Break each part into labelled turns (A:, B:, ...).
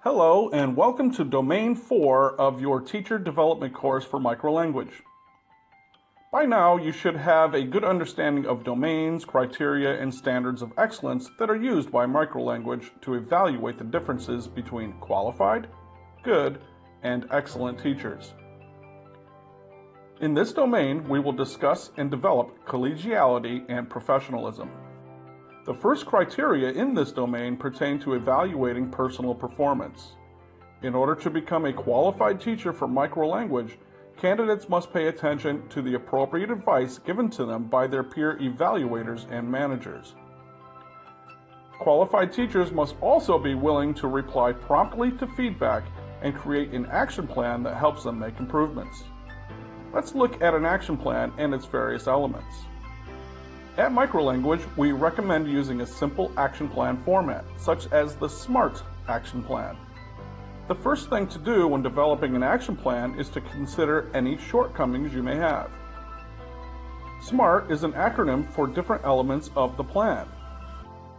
A: Hello and welcome to Domain 4 of your Teacher Development course for Microlanguage. By now, you should have a good understanding of domains, criteria, and standards of excellence that are used by Microlanguage to evaluate the differences between qualified, good, and excellent teachers. In this domain, we will discuss and develop collegiality and professionalism. The first criteria in this domain pertain to evaluating personal performance. In order to become a qualified teacher for Microlanguage, candidates must pay attention to the appropriate advice given to them by their peer evaluators and managers. Qualified teachers must also be willing to reply promptly to feedback and create an action plan that helps them make improvements. Let's look at an action plan and its various elements. At Microlanguage, we recommend using a simple action plan format, such as the SMART action plan. The first thing to do when developing an action plan is to consider any shortcomings you may have. SMART is an acronym for different elements of the plan.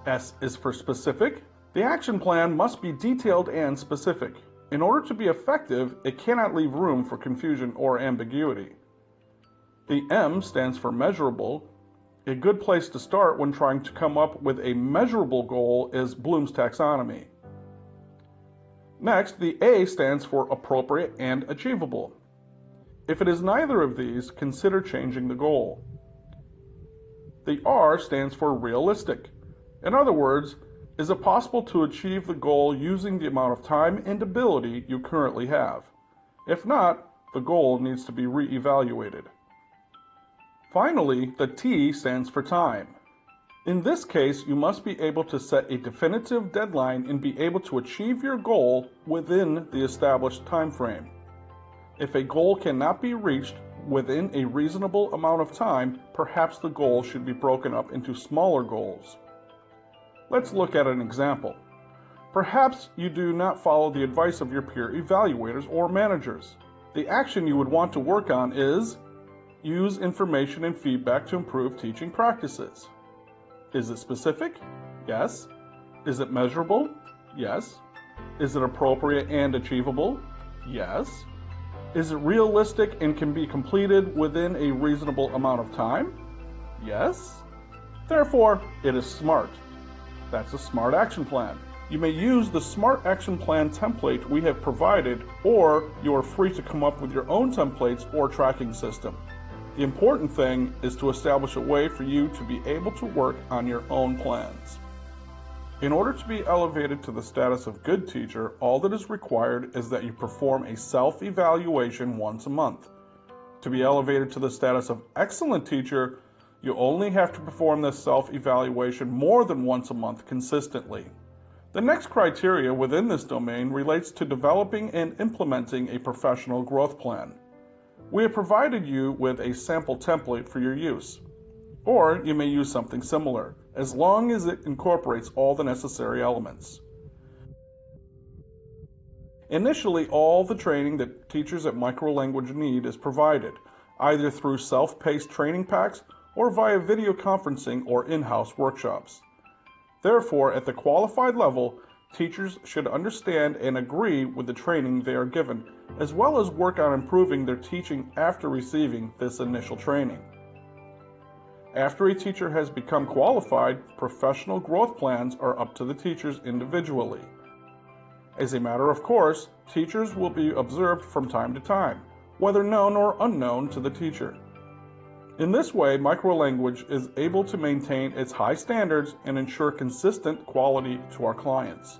A: S is for specific. The action plan must be detailed and specific. In order to be effective, it cannot leave room for confusion or ambiguity. The M stands for measurable. A good place to start when trying to come up with a measurable goal is Bloom's taxonomy. Next, the A stands for appropriate and achievable. If it is neither of these, consider changing the goal. The R stands for realistic. In other words, is it possible to achieve the goal using the amount of time and ability you currently have? If not, the goal needs to be re-evaluated. Finally, the T stands for time. In this case, you must be able to set a definitive deadline and be able to achieve your goal within the established time frame. If a goal cannot be reached within a reasonable amount of time, perhaps the goal should be broken up into smaller goals. Let's look at an example. Perhaps you do not follow the advice of your peer evaluators or managers. The action you would want to work on is use information and feedback to improve teaching practices. Is it specific? Yes. Is it measurable? Yes. Is it appropriate and achievable? Yes. Is it realistic and can be completed within a reasonable amount of time? Yes. Therefore, it is SMART. That's a SMART action plan. You may use the SMART action plan template we have provided, or you are free to come up with your own templates or tracking system. The important thing is to establish a way for you to be able to work on your own plans. In order to be elevated to the status of good teacher, all that is required is that you perform a self-evaluation once a month. To be elevated to the status of excellent teacher, you only have to perform this self-evaluation more than once a month consistently. The next criteria within this domain relates to developing and implementing a professional growth plan. We have provided you with a sample template for your use, or you may use something similar, as long as it incorporates all the necessary elements. Initially, all the training that teachers at Microlanguage need is provided, either through self-paced training packs or via video conferencing or in-house workshops. Therefore, at the qualified level, teachers should understand and agree with the training they are given, as well as work on improving their teaching after receiving this initial training. After a teacher has become qualified, professional growth plans are up to the teachers individually. As a matter of course, teachers will be observed from time to time, whether known or unknown to the teacher. In this way, Microlanguage is able to maintain its high standards and ensure consistent quality to our clients.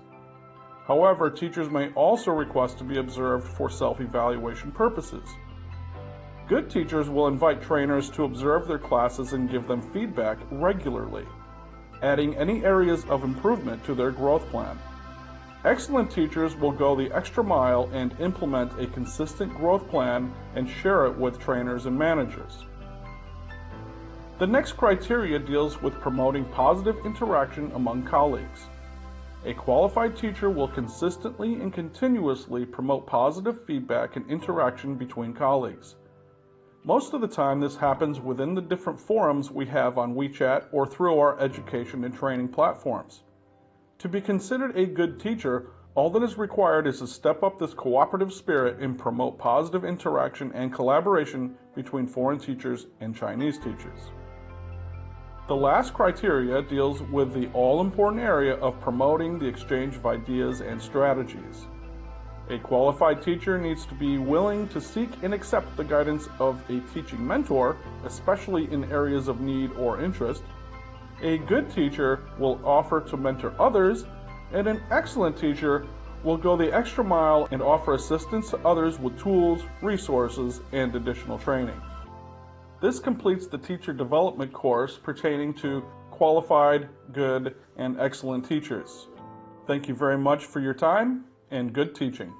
A: However, teachers may also request to be observed for self-evaluation purposes. Good teachers will invite trainers to observe their classes and give them feedback regularly, adding any areas of improvement to their growth plan. Excellent teachers will go the extra mile and implement a consistent growth plan and share it with trainers and managers. The next criteria deals with promoting positive interaction among colleagues. A qualified teacher will consistently and continuously promote positive feedback and interaction between colleagues. Most of the time, this happens within the different forums we have on WeChat or through our education and training platforms. To be considered a good teacher, all that is required is to step up this cooperative spirit and promote positive interaction and collaboration between foreign teachers and Chinese teachers. The last criteria deals with the all-important area of promoting the exchange of ideas and strategies. A qualified teacher needs to be willing to seek and accept the guidance of a teaching mentor, especially in areas of need or interest. A good teacher will offer to mentor others, and an excellent teacher will go the extra mile and offer assistance to others with tools, resources, and additional training. This completes the teacher development course pertaining to qualified, good, and excellent teachers. Thank you very much for your time, and good teaching.